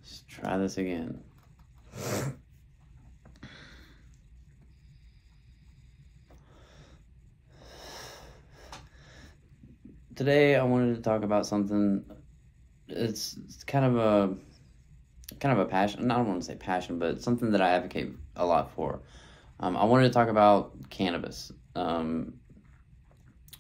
Let's try this again. Today I wanted to talk about something. It's kind of a passion. I don't want to say passion, but something that I advocate a lot for. I wanted to talk about cannabis, and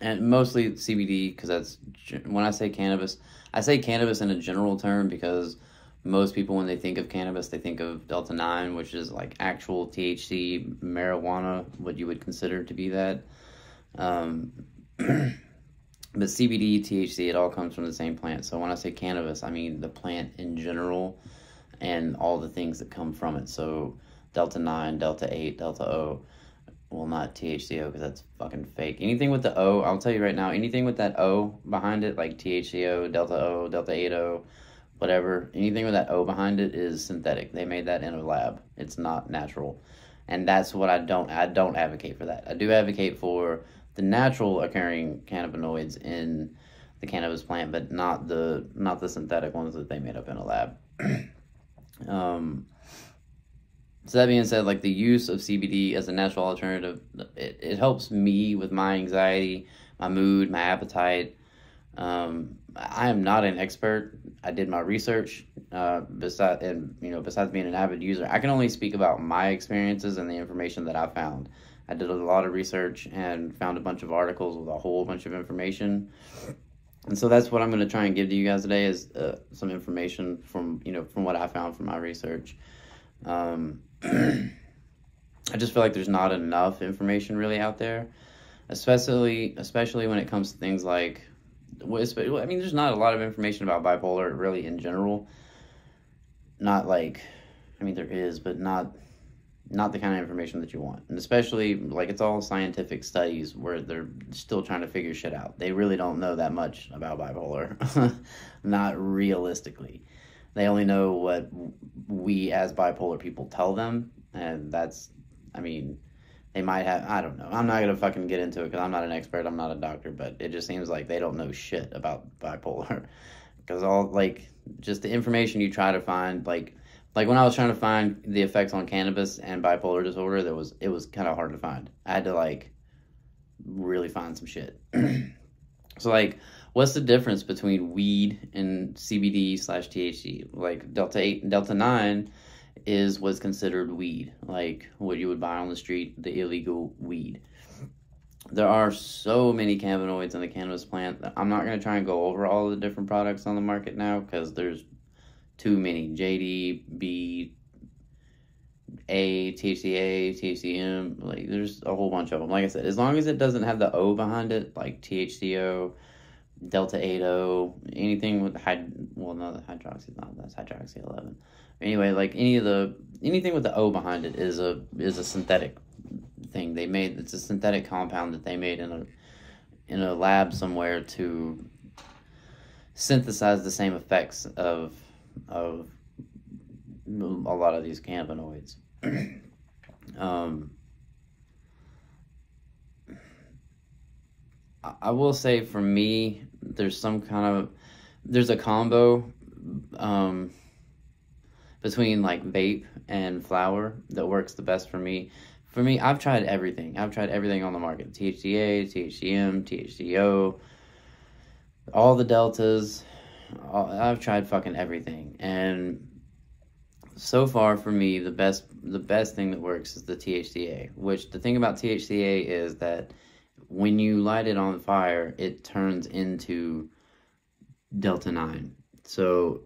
mostly CBD, because that's when I say cannabis in a general term, because most people, when they think of cannabis, they think of Delta 9, which is like actual THC marijuana, what you would consider to be that. But CBD, THC, it all comes from the same plant. So when I say cannabis, I mean the plant in general and all the things that come from it. So Delta 9, Delta 8, Delta O. Well, not THCO, because that's fucking fake. Anything with the O, I'll tell you right now, anything with that O behind it, like THCO, Delta O, Delta 8O, whatever, anything with that O behind it is synthetic. They made that in a lab. It's not natural. And that's what I don't advocate for that. I do advocate for the natural occurring cannabinoids in the cannabis plant, but not the synthetic ones that they made up in a lab. So that being said, like the use of CBD as a natural alternative, it helps me with my anxiety, my mood, my appetite. I am not an expert. I did my research, besides being an avid user. I can only speak about my experiences and the information that I found. I did a lot of research and found a bunch of articles with a whole bunch of information. And so that's what I'm going to try and give to you guys today is some information from what I found from my research. I just feel like there's not enough information really out there, especially when it comes to things like, I mean, there's not a lot of information about bipolar really in general. Not like, I mean, there is, but not the kind of information that you want. And especially, like, it's all scientific studies where they're still trying to figure shit out. They really don't know that much about bipolar. Not realistically. They only know what we as bipolar people tell them. And that's, I mean, they might have, I don't know. I'm not going to fucking get into it because I'm not an expert. I'm not a doctor. But it just seems like they don't know shit about bipolar. Because all, like, just the information you try to find, like when I was trying to find the effects on cannabis and bipolar disorder, it was kind of hard to find. I had to, like, really find some shit. So, like, what's the difference between weed and CBD/THC? Like, Delta 8 and Delta 9 is what's considered weed, like what you would buy on the street, the illegal weed. There are so many cannabinoids in the cannabis plant that I'm not going to try and go over all the different products on the market now because there's too many. JD, B, A, THCA, THCM, like there's a whole bunch of them. Like I said, as long as it doesn't have the O behind it, like THCO, Delta 8O, anything with the hydroxy, that's hydroxy 11. Anyway, like anything with the O behind it is a synthetic thing they made. It's a synthetic compound that they made in a lab somewhere to synthesize the same effects of a lot of these cannabinoids. I will say for me, there's a combo between like vape and flower that works the best for me. For me, I've tried everything. I've tried everything on the market. THCA, THCM, THCO, all the deltas. I've tried fucking everything. And so far for me, the best thing that works is the THCA, which the thing about THCA is that when you light it on fire, it turns into Delta 9. So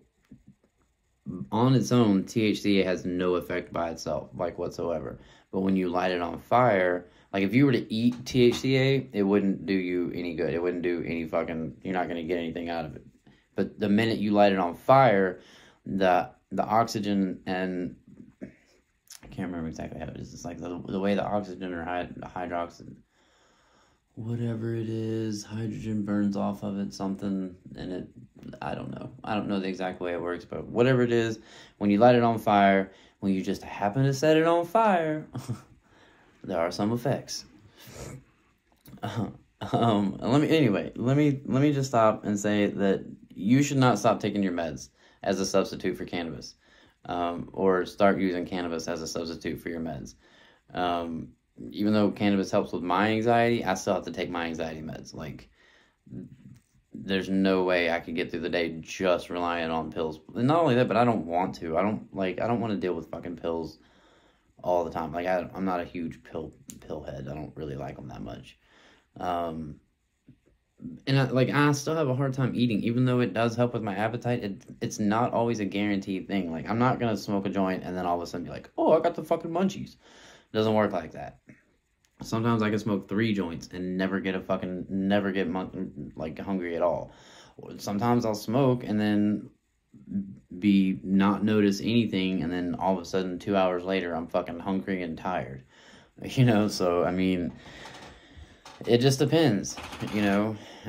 on its own, THCA has no effect by itself, like whatsoever. But when you light it on fire, like if you were to eat THCA, it wouldn't do you any good. It wouldn't do any fucking, you're not going to get anything out of it. But the minute you light it on fire, the oxygen and, I can't remember exactly how it is. It's like the way the oxygen or hydroxide, whatever it is, hydrogen burns off of it, something, and I don't know the exact way it works, but whatever it is, when you light it on fire, when you just happen to set it on fire, there are some effects. Let me just stop and say that you should not stop taking your meds. as a substitute for cannabis, or start using cannabis as a substitute for your meds. Even though cannabis helps with my anxiety, I still have to take my anxiety meds. Like, there's no way I could get through the day just relying on pills. And not only that, but I don't want to. I don't want to deal with fucking pills all the time. Like, I'm not a huge pill head. I don't really like them that much. And I still have a hard time eating, even though it does help with my appetite. It's not always a guaranteed thing. Like, I'm not gonna smoke a joint and then all of a sudden be like, oh, I got the fucking munchies. It doesn't work like that. Sometimes I can smoke 3 joints and never get hungry at all. Sometimes I'll smoke and then not notice anything, and then all of a sudden 2 hours later I'm fucking hungry and tired. So I mean, it just depends,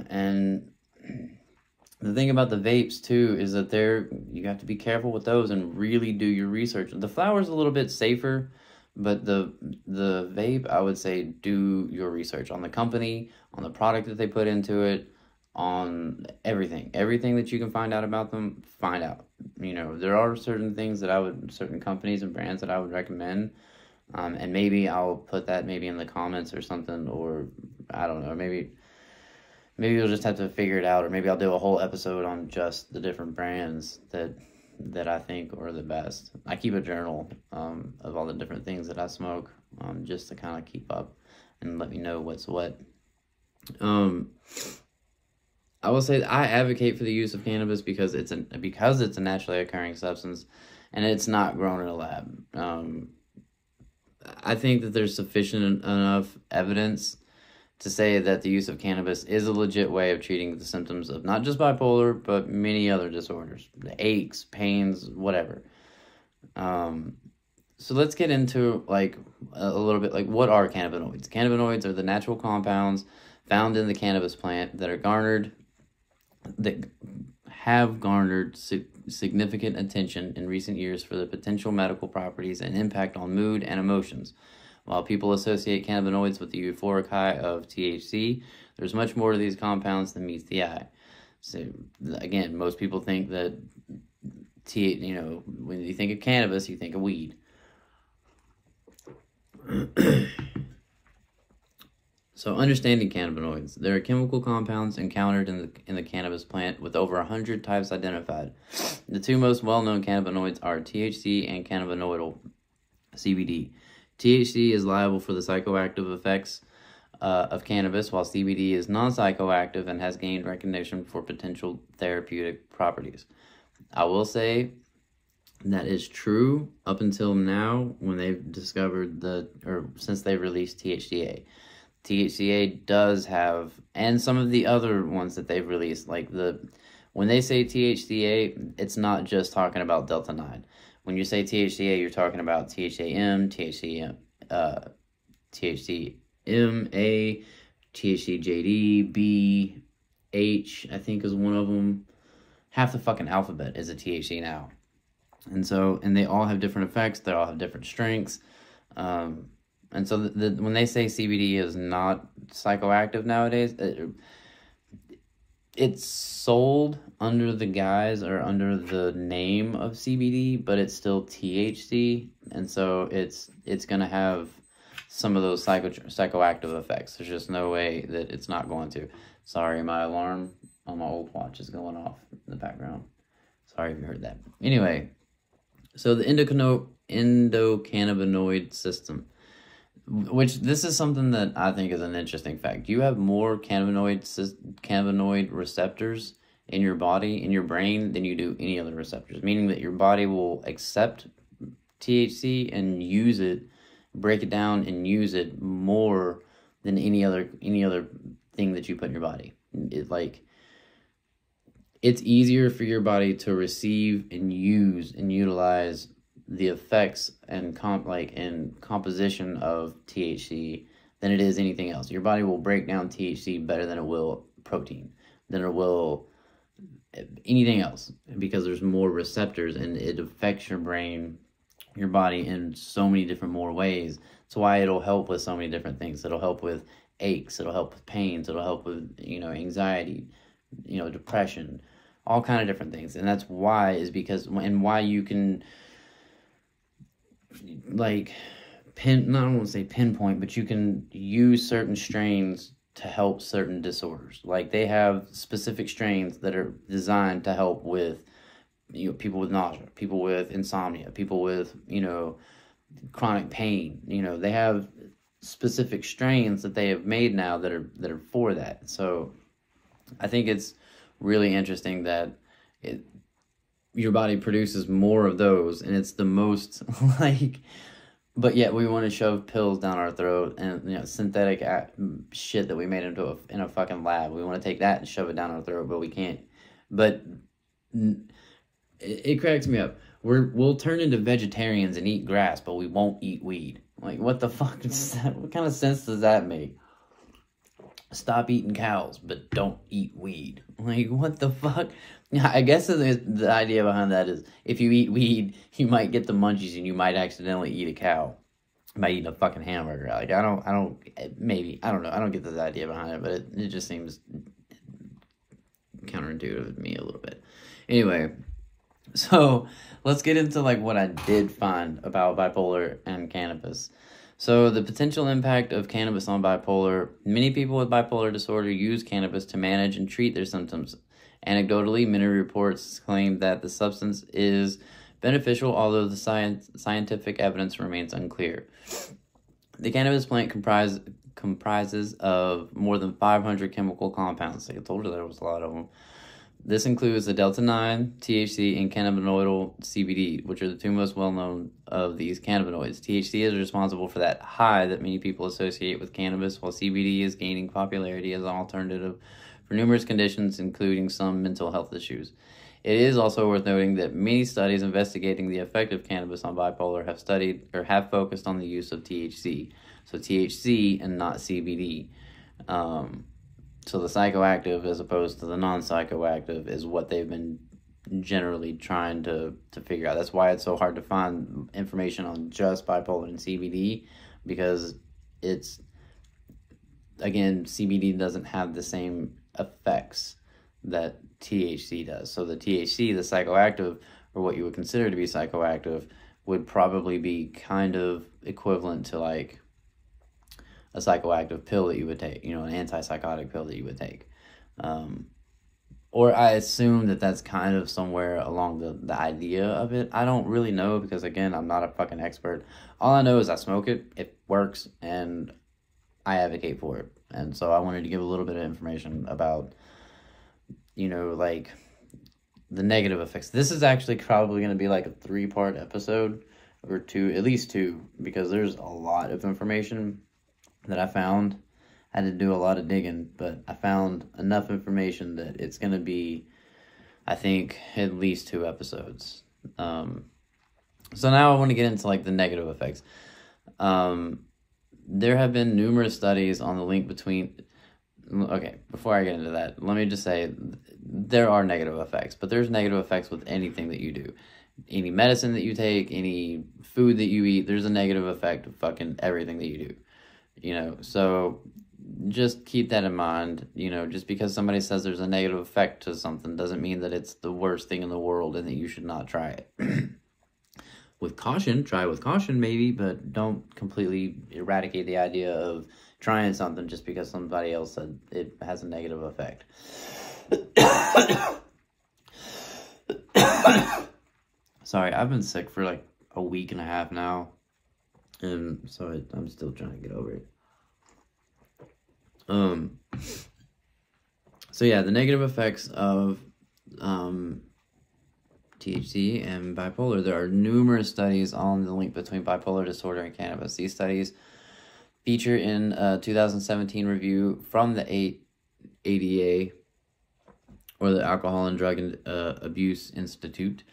and the thing about the vapes too is that you have to be careful with those and really do your research. The flower's a little bit safer, but the vape, I would say, do your research on the company, on the product that they put into it, on everything that you can find out about them. Find out. There are certain things certain companies and brands that I would recommend, and maybe I'll put that maybe in the comments or something, or I don't know, maybe you'll just have to figure it out, or maybe I'll do a whole episode on just the different brands that I think are the best. I keep a journal of all the different things that I smoke, just to kind of keep up and let me know what's what. I will say I advocate for the use of cannabis because it's a naturally occurring substance, and it's not grown in a lab. I think that there's sufficient enough evidence to say that the use of cannabis is a legit way of treating the symptoms of not just bipolar, but many other disorders, the aches, pains, whatever. So let's get into a little bit, what are cannabinoids? Cannabinoids are the natural compounds found in the cannabis plant that have garnered significant attention in recent years for their potential medical properties and impact on mood and emotions. While people associate cannabinoids with the euphoric high of THC, there's much more to these compounds than meets the eye. So, again, most people think that, when you think of cannabis, you think of weed. So, understanding cannabinoids. There are chemical compounds encountered in the cannabis plant with over 100 types identified. The 2 most well-known cannabinoids are THC and cannabinoidal CBD. THC is liable for the psychoactive effects of cannabis, while CBD is non-psychoactive and has gained recognition for potential therapeutic properties. I will say that is true up until now, when they've discovered since they released THCA. THCA does have, and some of the other ones that they've released, when they say THCA, it's not just talking about Delta 9. When you say THCA, you're talking about THCA-M, THCM-A, THCJD, B, H, I think is one of them. Half the fucking alphabet is a THC now. And they all have different effects. They all have different strengths. And so when they say CBD is not psychoactive nowadays, it's sold under the guise or under the name of CBD, but it's still THC, and so it's going to have some of those psychoactive effects. There's just no way that it's not going to. Sorry, my alarm on my old watch is going off in the background. Sorry if you heard that. Anyway, so the endocannabinoid system, which this is something that I think is an interesting fact. You have more cannabinoid receptors in your body, in your brain, than you do any other receptors, meaning that your body will accept THC and use it, break it down and use it more than any other thing that you put in your body. It's easier for your body to receive and use and utilize the effects and composition of THC than it is anything else. Your body will break down THC better than it will protein, than it will anything else, because there's more receptors and it affects your brain, your body in so many different more ways. That's why it'll help with so many different things. It'll help with aches, it'll help with pains, it'll help with, anxiety, depression, all kind of different things. And that's why, is because, and why you can, like, not, I don't want to say pinpoint, but you can use certain strains to help certain disorders. Like, they have specific strains that are designed to help with, you know, people with nausea, people with insomnia, people with, you know, chronic pain. You know, they have specific strains that they have made now that are for that. So I think it's really interesting that your body produces more of those, and it's the most like, but yet we want to shove pills down our throat and, you know, synthetic shit that we made into in a fucking lab. We want to take that and shove it down our throat, but we can't. But it cracks me up. We'll turn into vegetarians and eat grass, but we won't eat weed. Like, what the fuck does that? What kind of sense does that make? Stop eating cows, but don't eat weed. Like, what the fuck? I guess the idea behind that is, if you eat weed, you might get the munchies and you might accidentally eat a cow by eating a fucking hamburger. Like, I don't know. I don't get the idea behind it, but it just seems counterintuitive to me a little bit. Anyway, so let's get into, like, what I did find about bipolar and cannabis. So the potential impact of cannabis on bipolar: many people with bipolar disorder use cannabis to manage and treat their symptoms. Anecdotally, many reports claim that the substance is beneficial, although the scientific evidence remains unclear. The cannabis plant comprises of more than 500 chemical compounds. Like I told you, there was a lot of them. This includes the delta-9, THC, and cannabinoidal CBD, which are the two most well-known of these cannabinoids. THC is responsible for that high that many people associate with cannabis, while CBD is gaining popularity as an alternative for numerous conditions, including some mental health issues. It is also worth noting that many studies investigating the effect of cannabis on bipolar have studied or have focused on the use of THC. So THC and not CBD. So the psychoactive as opposed to the non-psychoactive is what they've been generally trying to figure out. That's why it's so hard to find information on just bipolar and CBD, because it's, again, CBD doesn't have the same effects that THC does. So the THC, the psychoactive, or what you would consider to be psychoactive, would probably be kind of equivalent to, like, a psychoactive pill that you would take, you know, an antipsychotic pill that you would take. Or I assume that that's kind of somewhere along the idea of it. I don't really know, because, again, I'm not a fucking expert. All I know is I smoke it, it works, and I advocate for it. And so I wanted to give a little bit of information about, you know, like, the negative effects. This is actually probably going to be like a 3-part episode, or 2, at least 2, because there's a lot of information that I found. I had to do a lot of digging, but I found enough information that it's going to be, I think, at least 2 episodes. So now I want to get into, like, the negative effects. There have been numerous studies on the link between... Okay, before I get into that, let me just say there are negative effects, but there's negative effects with anything that you do. Any medicine that you take, any food that you eat, there's a negative effect of fucking everything that you do. You know, so just keep that in mind. You know, just because somebody says there's a negative effect to something doesn't mean that it's the worst thing in the world and that you should not try it. With caution, try with caution maybe, but don't completely eradicate the idea of trying something just because somebody else said it has a negative effect. Sorry, I've been sick for like a week and a half now, and so I'm still trying to get over it. So yeah, the negative effects of THC and bipolar. There are numerous studies on the link between bipolar disorder and cannabis. These studies feature in a 2017 review from the ADA, or the Alcohol and Drug Abuse Institute.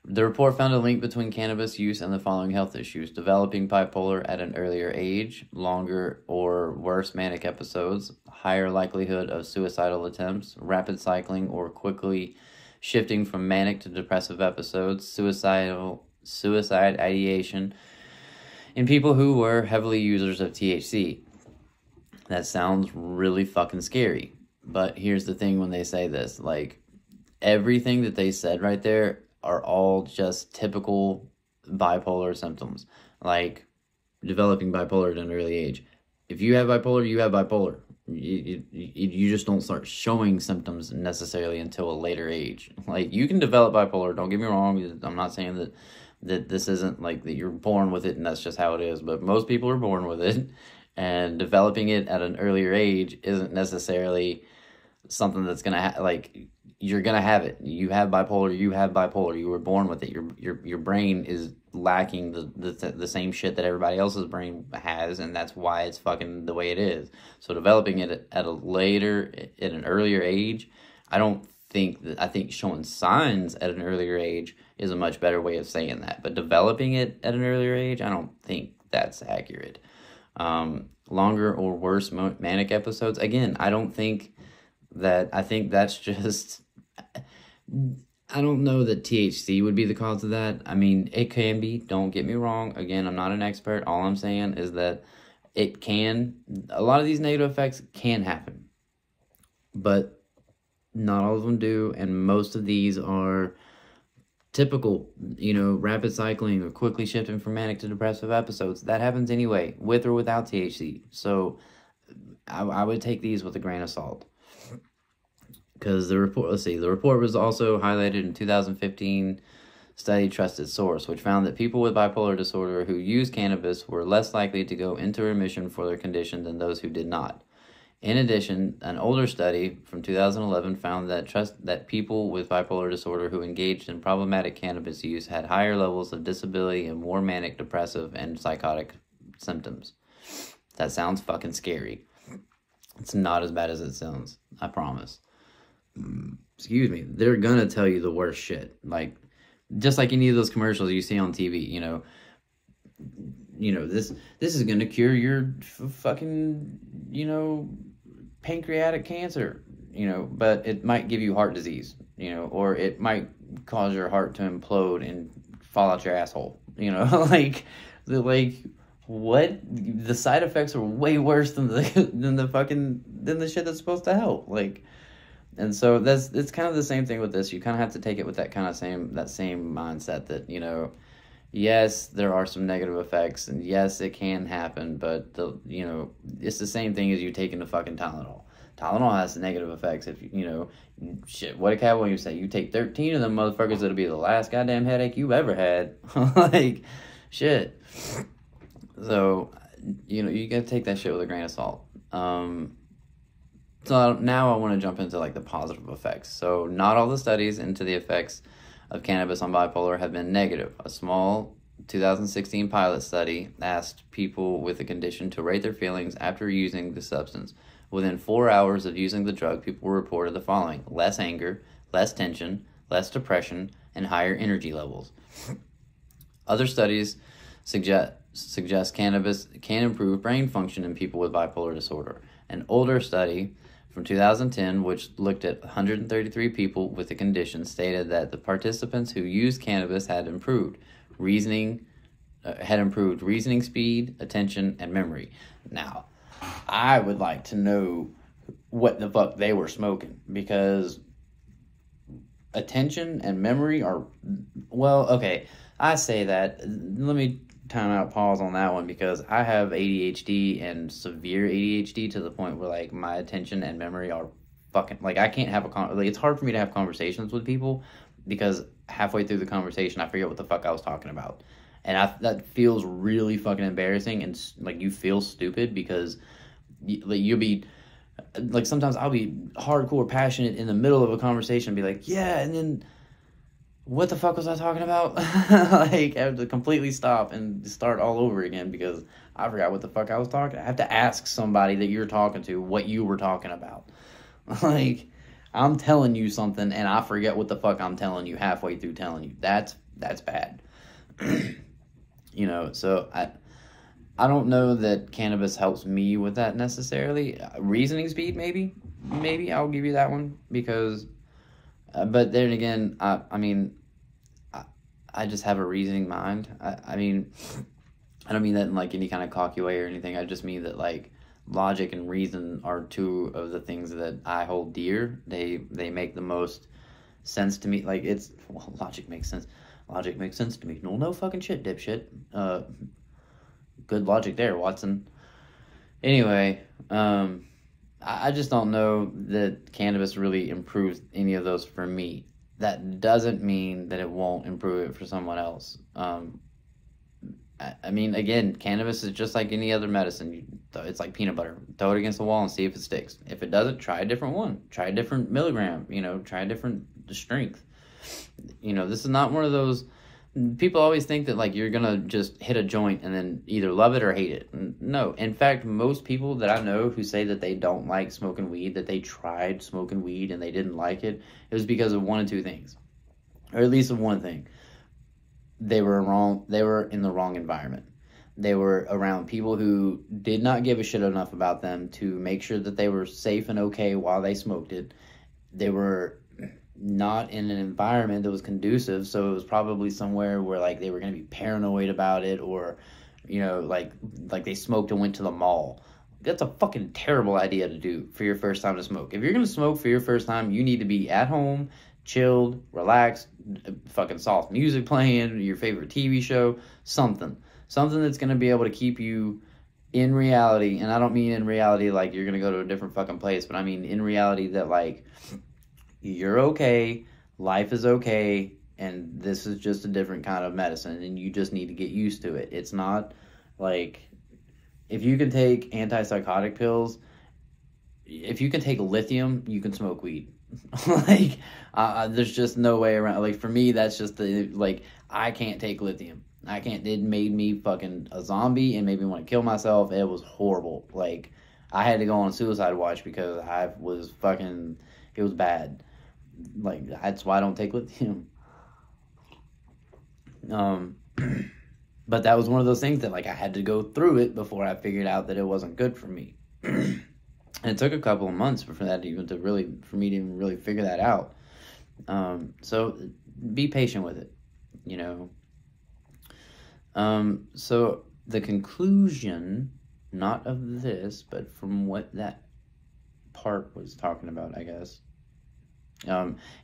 The report found a link between cannabis use and the following health issues: developing bipolar at an earlier age, longer or worse manic episodes, higher likelihood of suicidal attempts, rapid cycling or quickly shifting from manic to depressive episodes, suicide ideation in people who were heavily users of THC. That sounds really fucking scary. But here's the thing when they say this, like, everything that they said right there are all just typical bipolar symptoms, like developing bipolar at an early age. If you have bipolar, you have bipolar. You just don't start showing symptoms necessarily until a later age. Like, you can develop bipolar, don't get me wrong. I'm not saying that this isn't like that you're born with it and that's just how it is, but most people are born with it, and developing it at an earlier age isn't necessarily something that's gonna like, you're gonna have it. You have bipolar. You have bipolar. You were born with it. Your brain is lacking the same shit that everybody else's brain has, and that's why it's fucking the way it is. So developing it at an earlier age, I think showing signs at an earlier age is a much better way of saying that. But developing it at an earlier age, I don't think that's accurate. Longer or worse manic episodes, again, I think that's just, I don't know that THC would be the cause of that. I mean, it can be, don't get me wrong. Again, I'm not an expert. All I'm saying is that a lot of these negative effects can happen, but not all of them do, and most of these are typical, rapid cycling or quickly shifting from manic to depressive episodes. That happens anyway, with or without THC. So I would take these with a grain of salt. Because the report was also highlighted in 2015 study Trusted Source, which found that people with bipolar disorder who use cannabis were less likely to go into remission for their condition than those who did not. In addition, an older study from 2011 found that people with bipolar disorder who engaged in problematic cannabis use had higher levels of disability and more manic, depressive, and psychotic symptoms. That sounds fucking scary. It's not as bad as it sounds, I promise. Excuse me. They're gonna tell you the worst shit. Like, just like any of those commercials you see on TV, this is gonna cure your fucking, pancreatic cancer, but it might give you heart disease, or it might cause your heart to implode and fall out your asshole, like what? The side effects are way worse than the shit that's supposed to help, like. And so it's kind of the same thing with this. You kind of have to take it with that same mindset that, yes, there are some negative effects, and yes, it can happen, but it's the same thing as you taking the fucking Tylenol. Tylenol has negative effects. If shit, what did Cat Williams say? You take 13 of them motherfuckers, it'll be the last goddamn headache you've ever had. Like, shit. So, you gotta take that shit with a grain of salt. So now I want to jump into the positive effects. So not all the studies into the effects of cannabis on bipolar have been negative. A small 2016 pilot study asked people with the condition to rate their feelings after using the substance. Within 4 hours of using the drug, people reported the following: less anger, less tension, less depression, and higher energy levels. Other studies suggest cannabis can improve brain function in people with bipolar disorder. An older study from 2010, which looked at 133 people with the condition, stated that the participants who used cannabis had improved reasoning speed, attention, and memory. Now, I would like to know what the fuck they were smoking, because attention and memory are, well, okay, I say that. Let me pause on that one, because I have ADHD and severe ADHD to the point where my attention and memory are fucking, I can't have it's hard for me to have conversations with people, because halfway through the conversation I forget what the fuck I was talking about, and that feels really fucking embarrassing, and you feel stupid, because you'll be sometimes I'll be hardcore passionate in the middle of a conversation and be like, yeah, and then what the fuck was I talking about? I have to completely stop and start all over again, because I forgot what the fuck I was talking. I have to ask somebody that you're talking to what you were talking about. I'm telling you something and I forget what the fuck I'm telling you halfway through telling you. That's bad. So I don't know that cannabis helps me with that necessarily. Reasoning speed, maybe I'll give you that one, because but then again, I just have a reasoning mind. I don't mean that in any kind of cocky way or anything. I just mean that logic and reason are two of the things that I hold dear. They make the most sense to me. Like, logic makes sense. Logic makes sense to me. No fucking shit, dipshit. Good logic there, Watson. Anyway, I just don't know that cannabis really improves any of those for me. That doesn't mean that it won't improve it for someone else. I mean, again, cannabis is just like any other medicine. It's like peanut butter. Throw it against the wall and see if it sticks. If it doesn't, try a different one. Try a different milligram. Try a different strength. This is not one of those. People always think that, like, you're gonna just hit a joint and then either love it or hate it. No. In fact, most people that I know who say that they don't like smoking weed, that they tried smoking weed and they didn't like it, it was because of one of two things. Or at least of one thing. They were in the wrong environment. They were around people who did not give a shit enough about them to make sure that they were safe and okay while they smoked it. They were not in an environment that was conducive, so it was probably somewhere where, like, they were going to be paranoid about it, or like they smoked and went to the mall. That's a fucking terrible idea to do for your first time to smoke. If you're going to smoke for your first time, you need to be at home, chilled, relaxed, fucking soft music playing, your favorite TV show, something that's going to be able to keep you in reality. And I don't mean in reality like you're going to go to a different fucking place, but I mean in reality that, like, you're okay, life is okay, and this is just a different kind of medicine, and you just need to get used to it. It's not like, if you can take antipsychotic pills, if you can take lithium, you can smoke weed. Like, there's just no way around. Like, for me, that's just I can't take lithium. I can't. It made me fucking a zombie and made me want to kill myself. It was horrible. Like, I had to go on suicide watch because I was fucking, it was bad. Like, that's why I don't take lithium. But that was one of those things that, like, I had to go through it before I figured out that it wasn't good for me. And it took a couple of months for me to even really figure that out. So be patient with it, So the conclusion, not of this, but from what that part was talking about, I guess.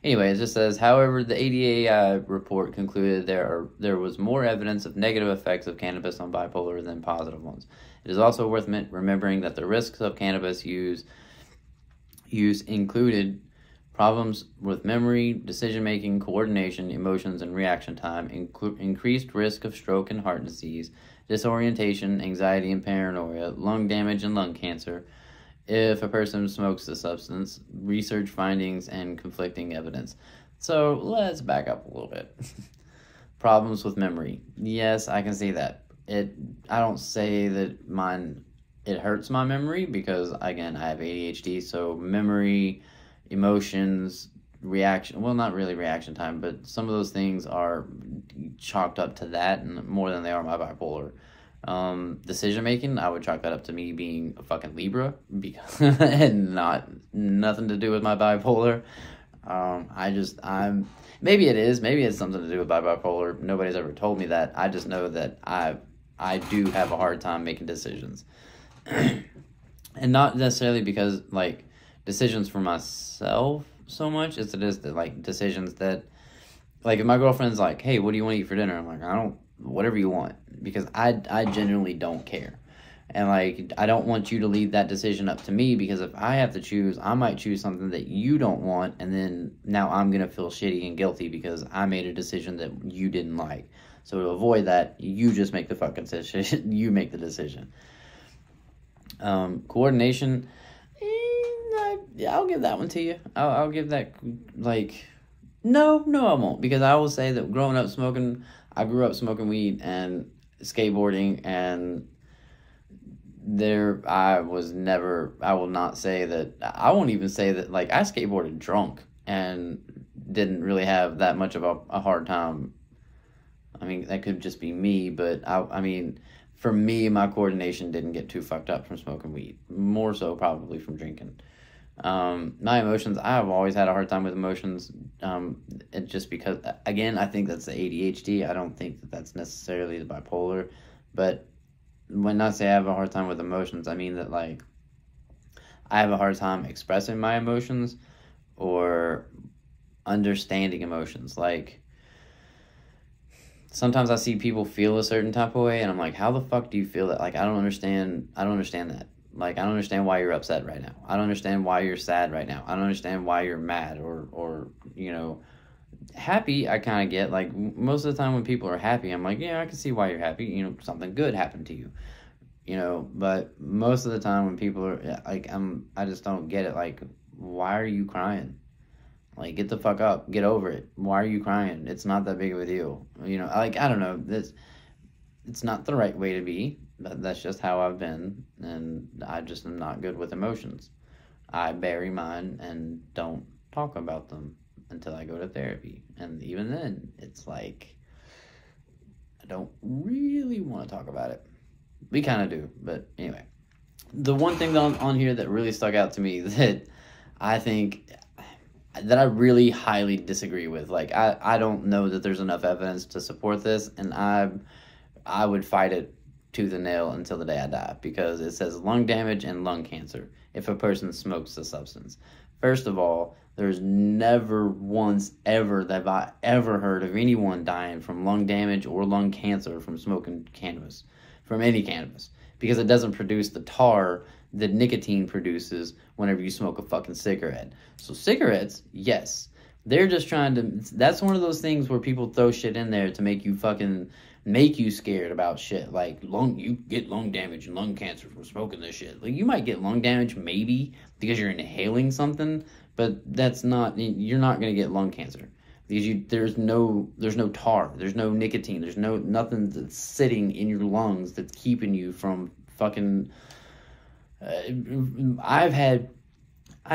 Anyway, it just says, however, the ADAI report concluded there was more evidence of negative effects of cannabis on bipolar than positive ones. It is also worth remembering that the risks of cannabis use included problems with memory, decision-making, coordination, emotions, and reaction time, increased risk of stroke and heart disease, disorientation, anxiety and paranoia, lung damage and lung cancer, if a person smokes the substance, research findings, and conflicting evidence. So let's back up a little bit. Problems with memory. Yes, I can see that. I don't say that it hurts my memory because, again, I have ADHD, so memory, emotions, reaction, well, not really reaction time, but some of those things are chalked up to that and more than they are my bipolar. Decision making, I would chalk that up to me being a fucking Libra and nothing to do with my bipolar. Maybe it's something to do with my bipolar. Nobody's ever told me that. I just know that I do have a hard time making decisions. And not necessarily because, like, decisions for myself so much as it is that, like, decisions that, like, if my girlfriend's like, hey, what do you want to eat for dinner? I'm like, whatever you want, because I genuinely don't care. And, like, I don't want you to leave that decision up to me, because if I have to choose, I might choose something that you don't want, and then now I'm going to feel shitty and guilty because I made a decision that you didn't like. So to avoid that, you just make the fucking decision. You make the decision. Coordination, I'll give that one to you. I'll give that, like, no, I won't, because I will say that growing up smoking, I grew up smoking weed and skateboarding, and I will not say that, I won't even say that, like, I skateboarded drunk and didn't really have that much of a hard time. I mean, that could just be me, but I mean, for me, my coordination didn't get too fucked up from smoking weed. More so probably from drinking. My emotions, I have always had a hard time with emotions. It's just because, again, I think that's the ADHD. I don't think that that's necessarily the bipolar. But when I say I have a hard time with emotions, I mean that, like, I have a hard time expressing my emotions, or understanding emotions. Like, sometimes I see people feel a certain type of way, and I'm like, how the fuck do you feel that? Like, I don't understand that. Like, I don't understand why you're upset right now. I don't understand why you're sad right now. I don't understand why you're mad or happy. I kind of get, like, most of the time when people are happy, I'm like, yeah, I can see why you're happy. Something good happened to you. But most of the time when people are like, I just don't get it. Like, why are you crying? Like, get the fuck up, get over it. Why are you crying? It's not that big of a deal. Like, I don't know. It's not the right way to be, but that's just how I've been, and I just am not good with emotions. I bury mine and don't talk about them until I go to therapy. And even then, it's like, I don't really want to talk about it. We kind of do, but anyway. The one thing on here that really stuck out to me that I think that I really highly disagree with. Like, I don't know that there's enough evidence to support this, and I would fight it tooth and nail until the day I die, because it says lung damage and lung cancer if a person smokes the substance. First of all, there's never once ever that I ever heard of anyone dying from lung damage or lung cancer from smoking cannabis, from any cannabis, because it doesn't produce the tar that nicotine produces whenever you smoke a fucking cigarette. So cigarettes, yes, they're just trying to, that's one of those things where people throw shit in there to make you scared about shit. Like, you get lung damage and lung cancer from smoking this shit. Like, you might get lung damage maybe because you're inhaling something, but you're not going to get lung cancer. Because there's no tar, there's no nicotine, there's nothing that's sitting in your lungs that's keeping you from fucking. I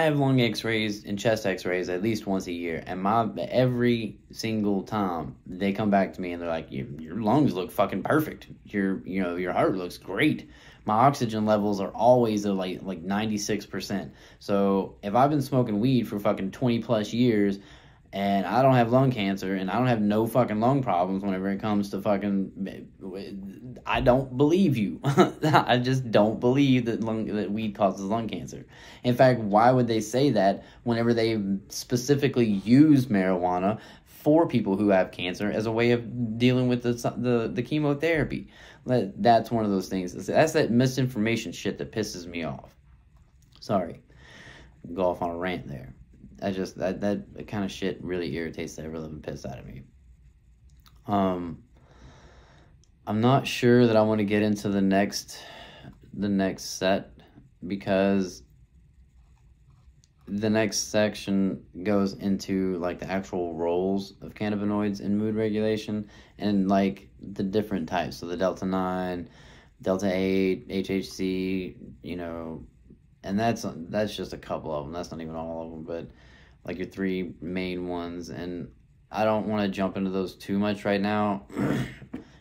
have lung x-rays and chest x-rays at least once a year, and every single time they come back to me and they're like, your lungs look fucking perfect. Your heart looks great. My oxygen levels are always at like 96%. So if I've been smoking weed for fucking 20 plus years, and I don't have lung cancer, and I don't have no fucking lung problems whenever it comes to fucking, I don't believe you. I just don't believe that weed causes lung cancer. In fact, why would they say that whenever they specifically use marijuana for people who have cancer as a way of dealing with the chemotherapy? That's one of those things. That's that misinformation shit that pisses me off. Sorry. Go off on a rant there. That kind of shit really irritates the ever-living piss out of me. I'm not sure that I want to get into the next set, because the next section goes into like the actual roles of cannabinoids in mood regulation, and like the different types. So the Delta 9, Delta 8, HHC, and that's just a couple of them. That's not even all of them, but like your three main ones. And I don't want to jump into those too much right now,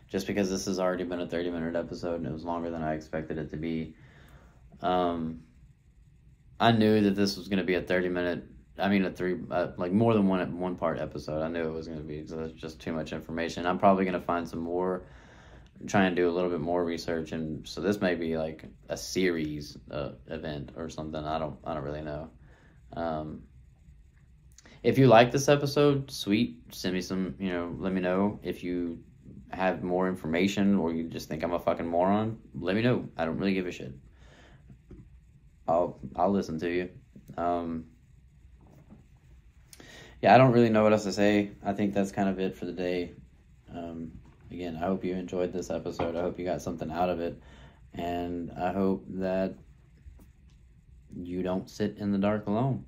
just because this has already been a 30-minute episode, and it was longer than I expected it to be. I knew that this was going to be a 30-minute, like more than one part episode. I knew it was going to be, so it's just too much information. I'm probably going to find some more, try and do a little bit more research, and so this may be like a series event or something. I don't really know. If you like this episode, sweet, send me some, let me know. If you have more information, or you just think I'm a fucking moron, let me know. I don't really give a shit. I'll listen to you. Yeah, I don't really know what else to say. I think that's kind of it for the day. Again, I hope you enjoyed this episode. I hope you got something out of it. And I hope that you don't sit in the dark alone.